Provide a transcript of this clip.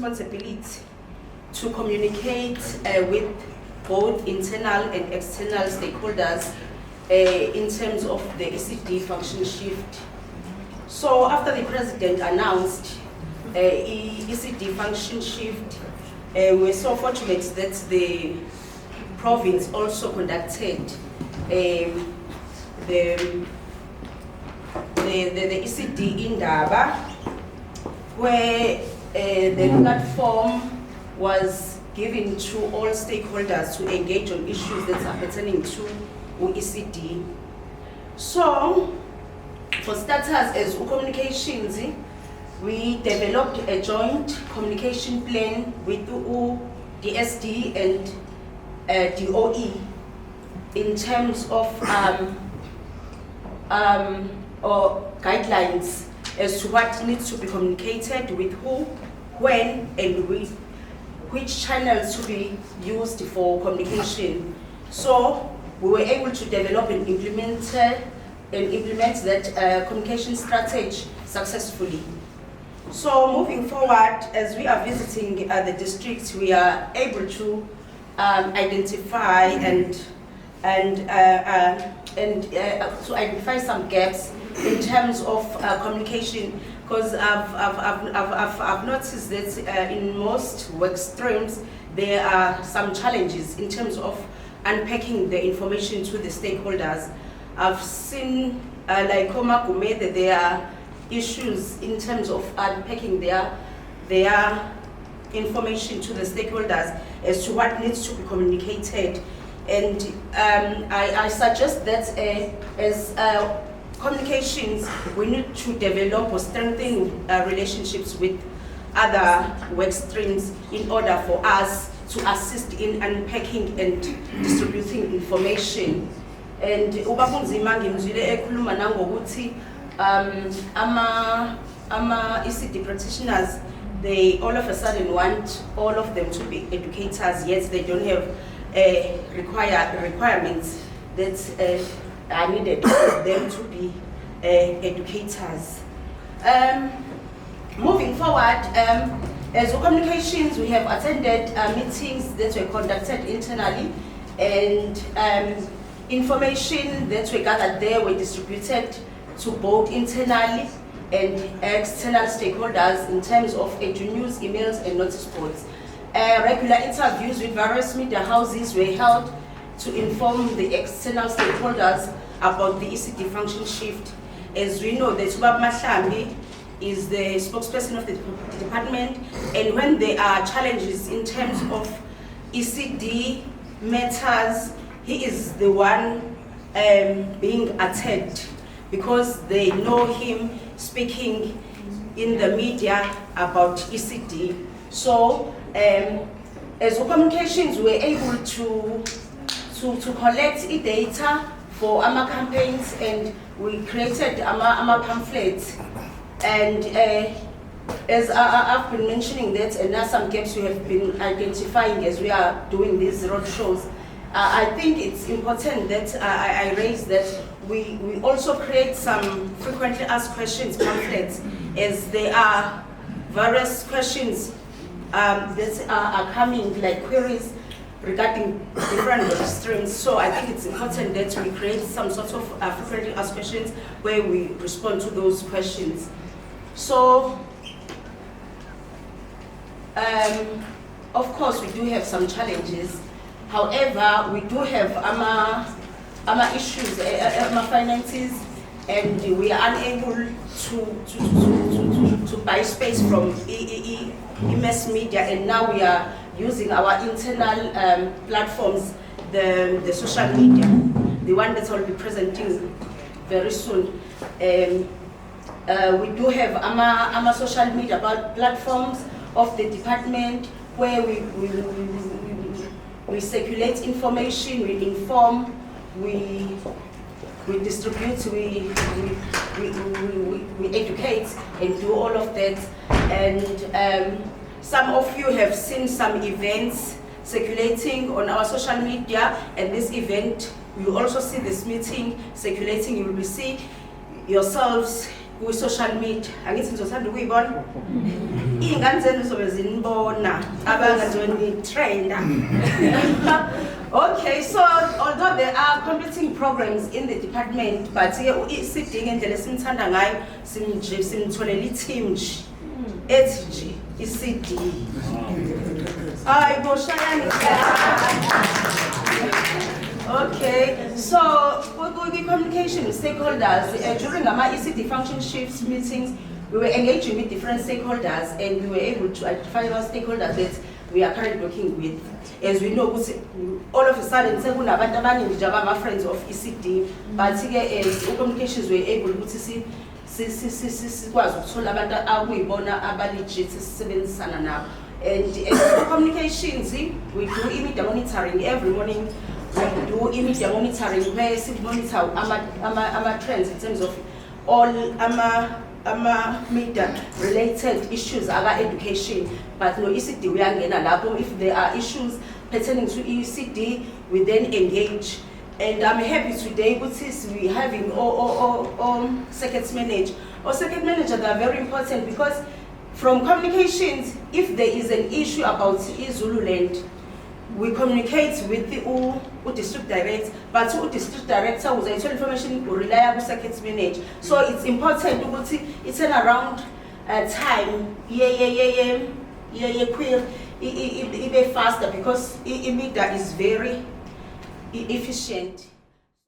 responsibility to communicate with both internal and external stakeholders in terms of the ECD function shift. So after the President announced ECD function shift, we're so fortunate that the province also conducted the ECD Indaba, where the platform was given to all stakeholders to engage on issues that are pertaining to ECD. So, for starters, as communications, we developed a joint communication plan with DSD and DOE in terms of or guidelines as to what needs to be communicated with who, when, and with which channels to be used for communication. So we were able to develop and implement that communication strategy successfully. So moving forward, as we are visiting the districts, we are able to identify and to identify some gaps in terms of communication, because I've noticed that in most work streams there are some challenges in terms of unpacking the information to the stakeholders. I've seen like Komakume that there are issues in terms of unpacking their information to the stakeholders as to what needs to be communicated. And I suggest that as communications, we need to develop or strengthen relationships with other work streams in order for us to assist in unpacking and distributing information. And ubabunzima ngimzwile ekhuluma nangokuthi ama ECD practitioners, they all of a sudden want all of them to be educators, yet they don't have requirements that are needed for them to be educators. Moving forward, as communications, we have attended meetings that were conducted internally, and information that were gathered there were distributed to both internally and external stakeholders in terms of news, emails, and notice boards. Regular interviews with various media houses were held to inform the external stakeholders about the ECD function shift. As we know, the Subab Mahlambi is the spokesperson of the department, and when there are challenges in terms of ECD matters, he is the one being attended, because they know him speaking in the media about ECD. So, as communications, we were able to collect data for our campaigns, and we created our pamphlets. And as I've been mentioning that, and there are some gaps we have been identifying as we are doing these road shows. I think it's important that I raise that we also create some frequently asked questions pamphlets, as there are various questions that are coming, like queries regarding different streams. So I think it's important that we create some sort of frequently asked questions where we respond to those questions. So, of course, we do have some challenges. However, we do have our issues, our finances, and we are unable to buy space from mass media, and now we are using our internal platforms, the social media, the one that will be presenting very soon. We do have our social media platforms of the department, where we circulate information, we inform, we distribute, we educate, and do all of that. And some of you have seen some events circulating on our social media, and this event, you also see this meeting circulating. You will see yourselves with social media. iy'ngane zenu zobe zinibona abangazoyitrenda. Okay, so although there are competing programs in the department, but ECD ngendlela simthanda ngayo simtholela i-team nje ethi nje ECD. Hayi boshayani. Okay, so we communication with stakeholders during our ECD function shifts meetings. We were engaging with different stakeholders, and we were able to identify those stakeholders that we are currently working with. As we know, all of a sudden, our friends of ECD, but as communications were able to see and communications, we do immediate monitoring every morning. We do immediate monitoring where we monitor our trends in terms of all media related issues about education. But no ECD, we are getting if there are issues pertaining to ECD, we then engage. And I'm happy today because we having all circuit managers. Our circuit managers are very important because from communications, if there is an issue about Zululand, we communicate with the district director, but the district director with the information reliable circuit manage. So it's important to it's an around time, faster because media is very efficient.